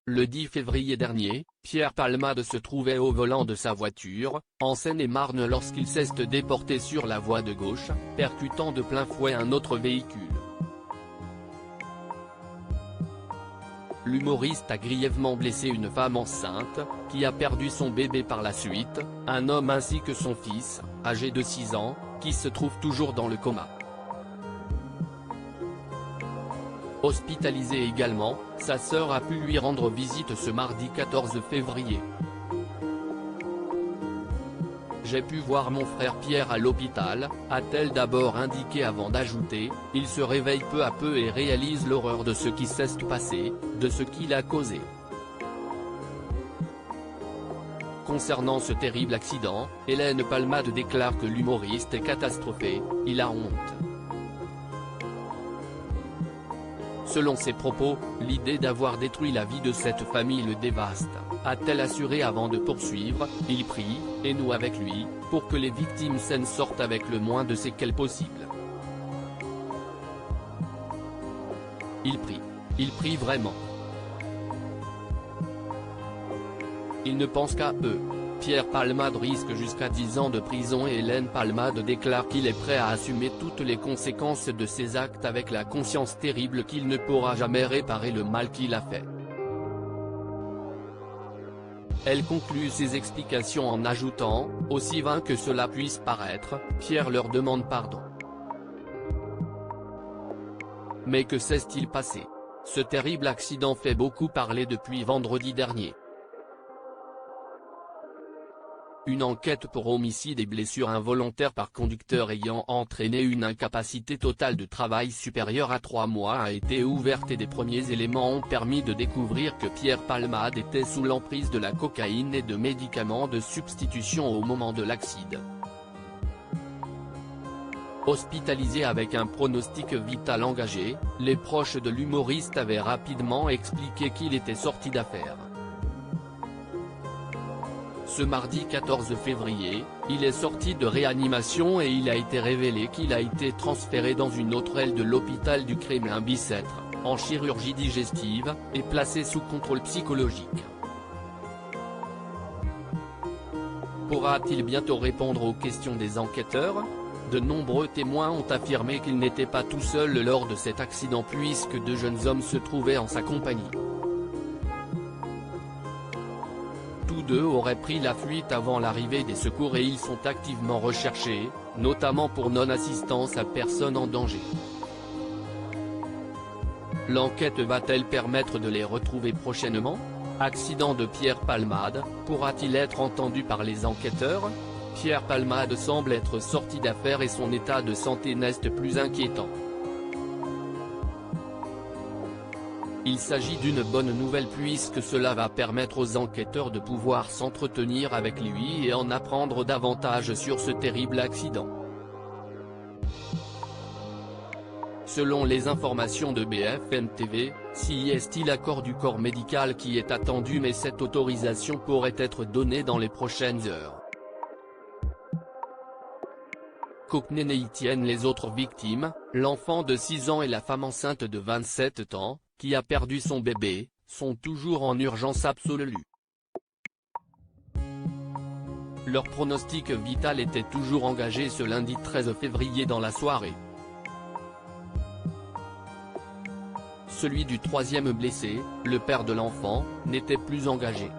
Le 10 février dernier, Pierre Palmade se trouvait au volant de sa voiture, en Seine-et-Marne lorsqu'il s'est déporté sur la voie de gauche, percutant de plein fouet un autre véhicule. L'humoriste a grièvement blessé une femme enceinte, qui a perdu son bébé par la suite, un homme ainsi que son fils, âgé de 6 ans, qui se trouve toujours dans le coma. Hospitalisée également, sa sœur a pu lui rendre visite ce mardi 14 février. J'ai pu voir mon frère Pierre à l'hôpital, a-t-elle d'abord indiqué avant d'ajouter, il se réveille peu à peu et réalise l'horreur de ce qui s'est passé, de ce qu'il a causé. Concernant ce terrible accident, Hélène Palmade déclare que l'humoriste est catastrophé, il a honte. Selon ses propos, l'idée d'avoir détruit la vie de cette famille le dévaste, a-t-elle assuré avant de poursuivre, il prie, et nous avec lui, pour que les victimes saines sortent avec le moins de séquelles possible. Il prie vraiment. Il ne pense qu'à eux. Pierre Palmade risque jusqu'à 10 ans de prison et Hélène Palmade déclare qu'il est prêt à assumer toutes les conséquences de ses actes avec la conscience terrible qu'il ne pourra jamais réparer le mal qu'il a fait. Elle conclut ses explications en ajoutant, aussi vain que cela puisse paraître, Pierre leur demande pardon. Mais que s'est-il passé? Ce terrible accident fait beaucoup parler depuis vendredi dernier. Une enquête pour homicide et blessure involontaire par conducteur ayant entraîné une incapacité totale de travail supérieure à 3 mois a été ouverte et des premiers éléments ont permis de découvrir que Pierre Palmade était sous l'emprise de la cocaïne et de médicaments de substitution au moment de l'accident. Hospitalisé avec un pronostic vital engagé, les proches de l'humoriste avaient rapidement expliqué qu'il était sorti d'affaire. Ce mardi 14 février, il est sorti de réanimation et il a été révélé qu'il a été transféré dans une autre aile de l'hôpital du Kremlin-Bicêtre, en chirurgie digestive, et placé sous contrôle psychologique. Pourra-t-il bientôt répondre aux questions des enquêteurs? De nombreux témoins ont affirmé qu'il n'était pas tout seul lors de cet accident puisque 2 jeunes hommes se trouvaient en sa compagnie. Tous 2 auraient pris la fuite avant l'arrivée des secours et ils sont activement recherchés, notamment pour non-assistance à personne en danger. L'enquête va-t-elle permettre de les retrouver prochainement? Accident de Pierre Palmade, pourra-t-il être entendu par les enquêteurs? Pierre Palmade semble être sorti d'affaire et son état de santé n'est plus inquiétant. Il s'agit d'une bonne nouvelle puisque cela va permettre aux enquêteurs de pouvoir s'entretenir avec lui et en apprendre davantage sur ce terrible accident. Selon les informations de BFM TV, c'est l'accord du corps médical qui est attendu mais cette autorisation pourrait être donnée dans les prochaines heures. Cockney tiennent les autres victimes, l'enfant de 6 ans et la femme enceinte de 27 ans, qui a perdu son bébé, sont toujours en urgence absolue. Leur pronostic vital était toujours engagé ce lundi 13 février dans la soirée. Celui du 3e blessé, le père de l'enfant, n'était plus engagé.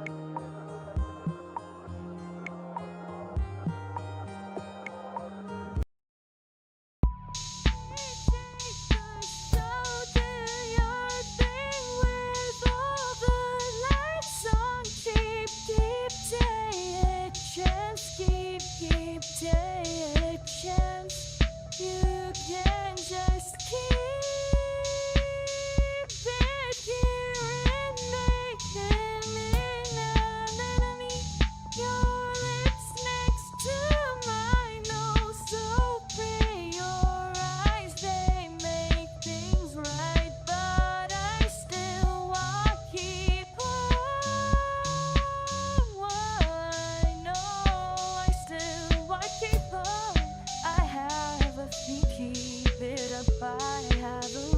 Keep it up, I have a